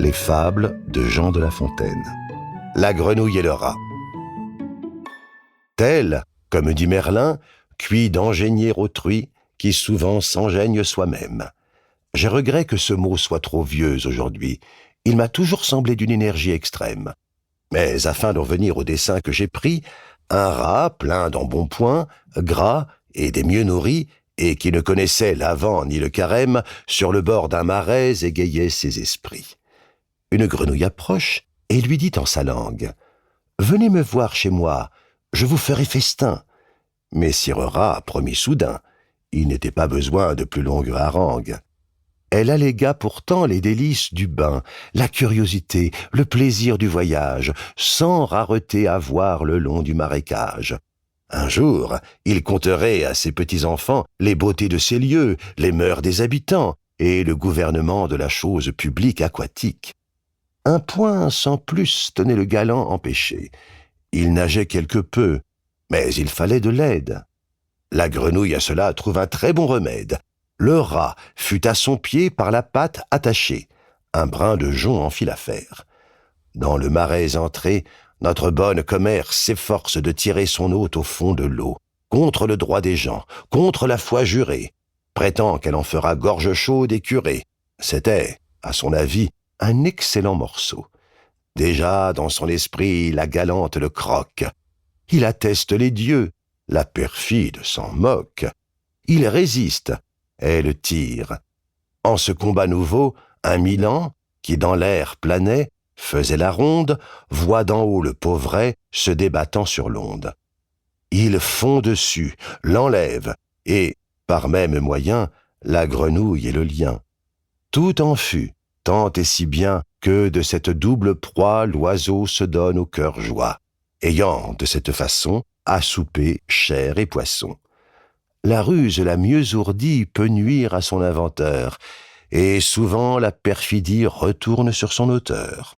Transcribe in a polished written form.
Les fables de Jean de La Fontaine. La grenouille et le rat. Tel, comme dit Merlin, cuit d'engénier autrui, qui souvent s'engeigne soi-même. J'ai regret que ce mot soit trop vieux aujourd'hui. Il m'a toujours semblé d'une énergie extrême. Mais afin d'en venir au dessin que j'ai pris, un rat plein d'embonpoint, gras et des mieux nourris, et qui ne connaissait l'avant ni le carême, sur le bord d'un marais égayait ses esprits. Une grenouille approche et lui dit en sa langue « Venez me voir chez moi, je vous ferai festin. » Mais Sire Rat promit soudain. Il n'était pas besoin de plus longue harangue. Elle allégua pourtant les délices du bain, la curiosité, le plaisir du voyage, sans rareté à voir le long du marécage. Un jour, il conterait à ses petits-enfants les beautés de ces lieux, les mœurs des habitants et le gouvernement de la chose publique aquatique. Un point sans plus tenait le galant empêché. Il nageait quelque peu, mais il fallait de l'aide. La grenouille à cela trouve un très bon remède. Le rat fut à son pied par la patte attaché. Un brin de jonc en fit l'affaire. Dans le marais entré, notre bonne commère s'efforce de tirer son hôte au fond de l'eau, contre le droit des gens, contre la foi jurée, prétend qu'elle en fera gorge chaude et curée. C'était, à son avis, un excellent morceau. Déjà, dans son esprit, la galante le croque. Il atteste les dieux, la perfide s'en moque. Il résiste, elle tire. En ce combat nouveau, un Milan, qui dans l'air planait, faisait la ronde, voit d'en haut le pauvret se débattant sur l'onde. Il fond dessus, l'enlève, et, par même moyen, la grenouille et le lien. Tout en fut, tant et si bien que de cette double proie l'oiseau se donne au cœur joie, ayant de cette façon à souper chair et poisson. La ruse la mieux ourdie peut nuire à son inventeur, et souvent la perfidie retourne sur son auteur.